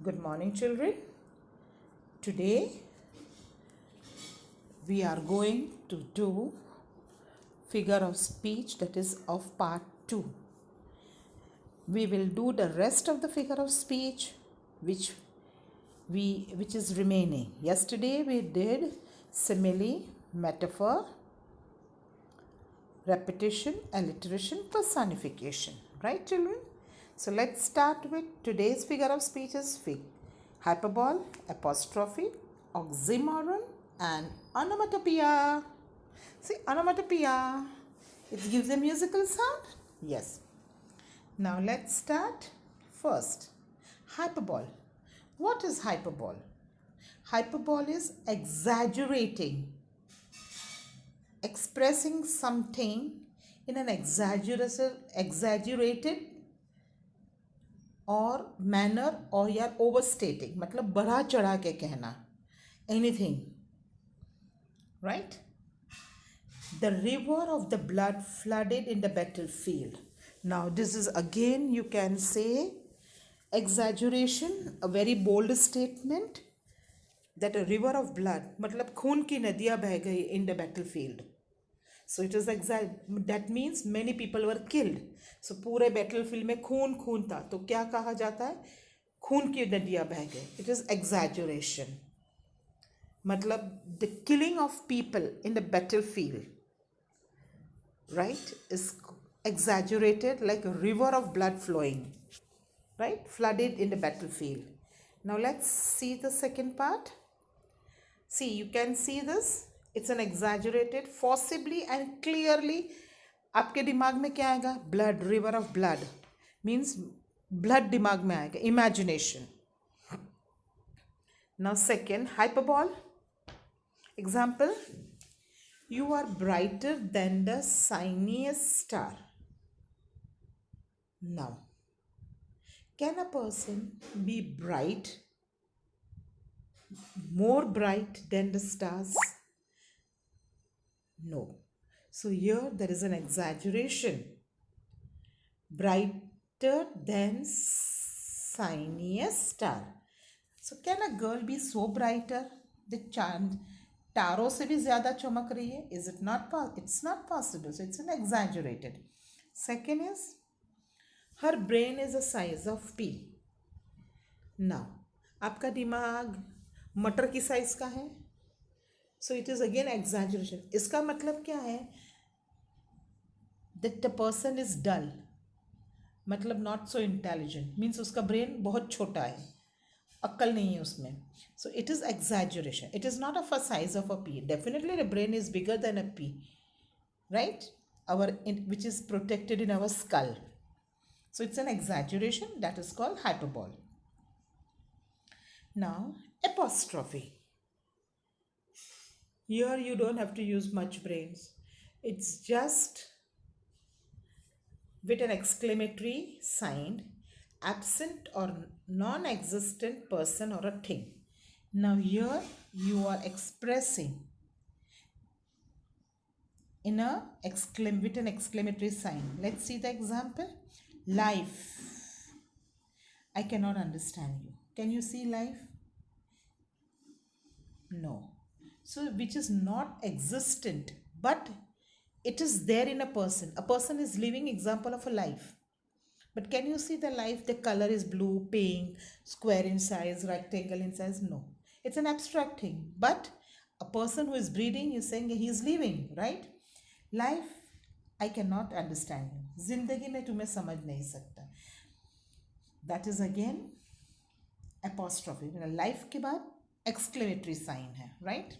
Good morning, children. Today we are going to do figure of speech, that is of part 2. We will do the rest of the figure of speech which is remaining. Yesterday we did simile, metaphor, repetition, alliteration, personification. Right, children? So let's start with today's figure of speech is hyperbole, apostrophe, oxymoron, and onomatopoeia. See, onomatopoeia. It gives a musical sound. Yes. Now let's start. First, hyperbole. What is hyperbole? Hyperbole is exaggerating, expressing something in an exaggerated और manner और यार overstating, मतलब बढ़ा चढ़ा के कहना, anything, right? The river of the blood flooded in the battlefield. Now this is again, you can say, exaggeration, a very bold statement, that a river of blood, मतलब खून की नदियाँ बह गई in the battlefield. So it is that means many people were killed. So पूरे battlefield में खून खून था, तो क्या कहा जाता है? खून की नदियाँ बह गई. It is exaggeration. मतलब the killing of people in the battlefield, right, is exaggerated, like a river of blood flowing, right, flooded in the battlefield. Now let's see the second part. See, you can see this. It's an exaggerated, forcibly and clearly. आपके दिमाग में क्या आएगा? Blood, river of blood means blood दिमाग में आएगा. Imagination. Now second, hyperbole. Example, you are brighter than the shiniest star. Now, can a person be bright, more bright than the stars? No. So here there is an exaggeration. Brighter than shiniest star. So can a girl be so brighter? The chand तारों से भी ज़्यादा चमक रही है? Is it not possible? It's not possible. So it's an exaggerated. Second is, her brain is the size of pea. Now, आपका दिमाग मटर की साइज का है? So it is again exaggeration. इसका मतलब क्या है? That the person is dull. मतलब not so intelligent. Means उसका brain बहुत छोटा है. अक्ल नहीं है उसमें. So it is exaggeration. It is not of a size of a pea. Definitely the brain is bigger than a pea, right? Which is protected in our skull. So it's an exaggeration, that is called hyperbole. Now, apostrophe. Here you don't have to use much brains. It's just with an exclamatory sign, absent or non-existent person or a thing. Now here you are expressing with an exclamatory sign. Let's see the example. Life. I cannot understand you. Can you see life? No. So which is not existent, but it is there in a person. A person is living example of a life. But can you see the life? The color is blue, pink, square in size, rectangle in size? No. It's an abstract thing. But a person who is breathing is saying he is living, right? Life, I cannot understand you. Zindagi mein tumhe samajh nahi sakta. That is again apostrophe. Life ke baad exclamatory sign hai, right?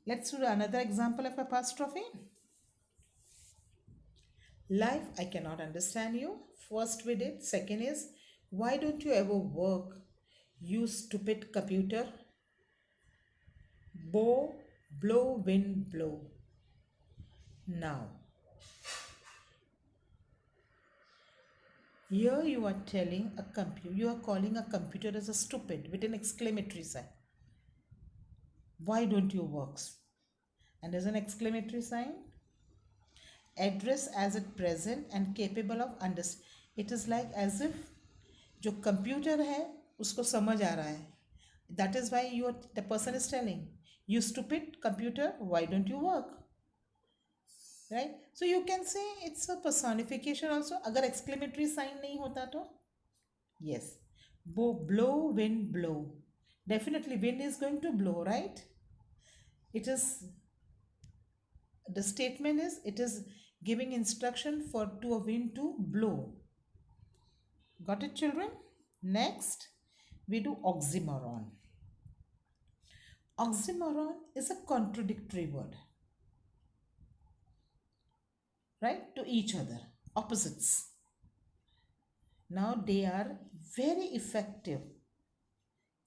Let's do another example of apostrophe. Life, I cannot understand you. First we did. Second is, why don't you ever work, you stupid computer? Bow, blow, wind, blow. Now, here you are telling a computer, you are calling a computer as a stupid with an exclamatory sign. Why don't you work? And there's an exclamatory sign. Address as at present and capable of understanding. It is like as if जो computer है उसको समझ आ रहा है. That is why the person is telling, you stupid computer, why don't you work? Right? So you can say it's a personification also. अगर exclamatory sign नहीं होता तो yes. Blow, wind, blow. Definitely wind is going to blow, right? It is, the statement is, it is giving instruction to a wind to blow. Got it, children? Next, we do oxymoron. Oxymoron is a contradictory word, right? To each other, opposites. Now they are very effective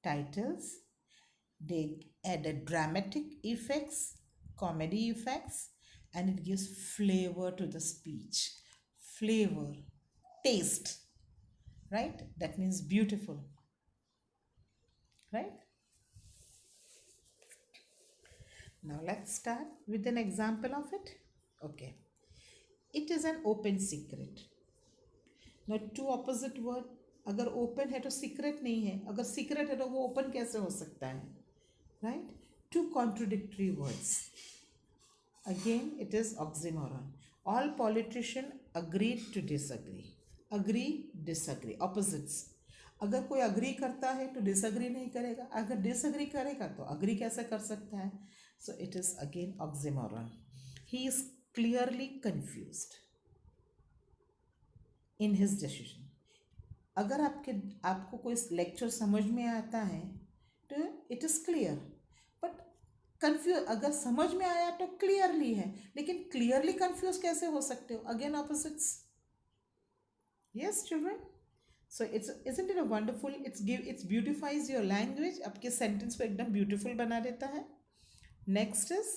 titles. They add a dramatic effects, comedy effects, and it gives flavor to the speech. Flavor, taste, right? That means beautiful, right? Now let's start with an example of it. Okay. It is an open secret. Now two opposite word. अगर open है तो secret नहीं है. अगर secret है तो वो open कैसे हो सकता है? Right? Two contradictory words. Again, it is oxymoron. All politicians agreed to disagree. Agree, disagree. Opposites. अगर कोई agree करता है तो disagree नहीं करेगा. अगर disagree करेगा तो agree कैसे कर सकता है? So it is again oxymoron. He is clearly confused in his decision. अगर आपको कोई लेक्चर समझ में आता है तो it is clear, but confuse, अगर समझ में आया तो क्लियरली है, लेकिन क्लियरली कंफ्यूज कैसे हो सकते हो? Again opposites. Yes children, so isn't it a wonderful, it's beautifies your language, आपके सेंटेंस को एकदम ब्यूटीफुल बना देता है. Next is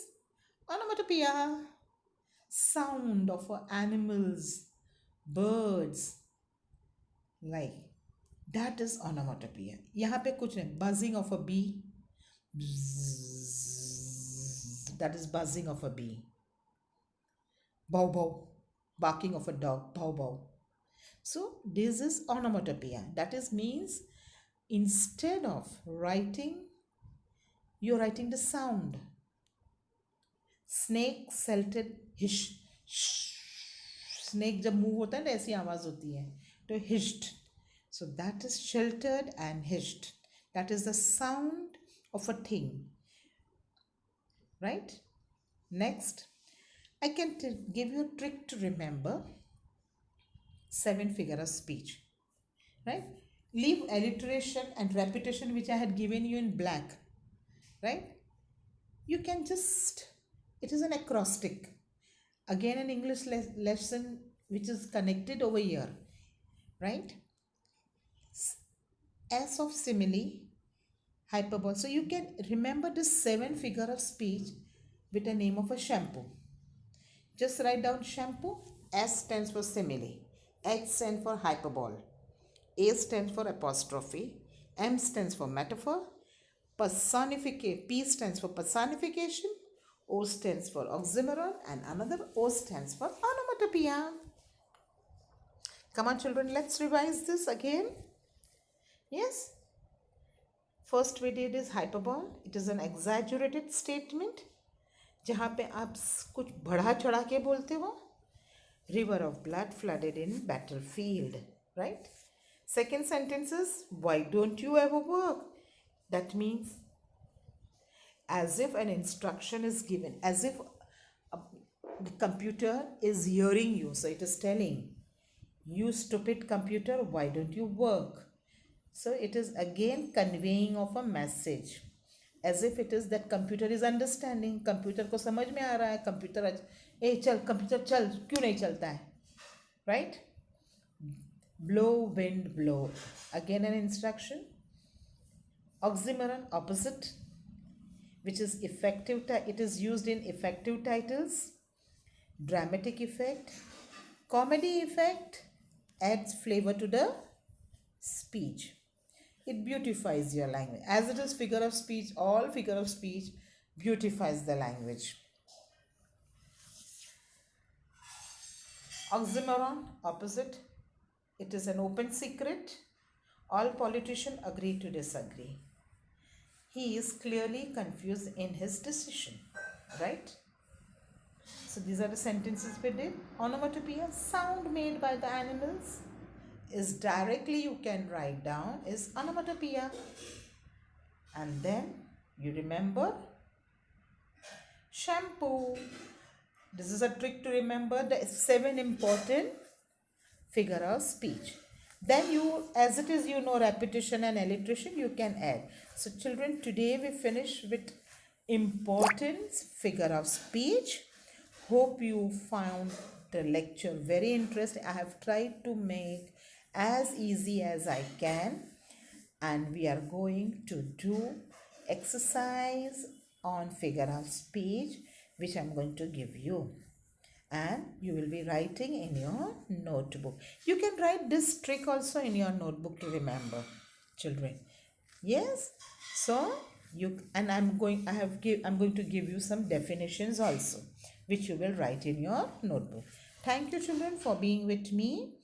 onomatopoeia, sound of animals, birds, like that is onomatopoeia. यहाँ पे कुछ नहीं, buzzing of a bee, that is buzzing of a bee. Bow bow, barking of a dog, bow bow. So this is onomatopoeia. That is means instead of writing, you're writing the sound. Snake salted hish. Snake जब move होता है ना ऐसी आवाज होती है तो hished. So that is sheltered and hished. That is the sound of a thing, right? Next, I can give you a trick to remember 7 figure of speech, right? Leave alliteration and repetition which I had given you in black, right? You can just, it is an acrostic. Again an English lesson which is connected over here, right? S of simile, hyperbole. So you can remember this 7 figure of speech with the name of a shampoo. Just write down shampoo. S stands for simile, H stands for hyperbole, A stands for apostrophe, M stands for metaphor, P stands for personification, O stands for oxymoron, and another O stands for onomatopoeia. Come on children, let's revise this again. Yes, first we did is hyperbole. It is an exaggerated statement जहाँ पे आप कुछ बढ़ा चढ़ा के बोलते हो. River of blood flooded in battlefield, right? Second sentence is, why don't you ever work? That means as if an instruction is given, as if the computer is hearing you. So it is telling, you stupid computer, why don't you work? So it is again conveying of a message, as if it is that computer is understanding. Computer को समझ में आ रहा है, computer चल computer चल, क्यों नहीं चलता है, right? Blow, wind, blow, again an instruction. Oxymoron, opposite, which is effective. It is used in effective titles. Dramatic effect, comedy effect, adds flavor to the speech. It beautifies your language. As it is figure of speech, all figure of speech beautifies the language. Oxymoron, opposite. It is an open secret. All politicians agree to disagree. He is clearly confused in his decision. Right? So these are the sentences we did. Onomatopoeia, sound made by the animals, is directly you can write down is onomatopoeia. And then you remember shampoo. This is a trick to remember the 7 important figure of speech. Then you, as it is, you know, repetition and alliteration, you can add. So children, today we finish with important figure of speech. Hope you found the lecture very interesting. I have tried to make as easy as I can, and we are going to do exercise on figure of speech, which I'm going to give you, and you will be writing in your notebook. You can write this trick also in your notebook to remember, children. Yes, so I'm going to give you some definitions also, which you will write in your notebook. Thank you, children, for being with me.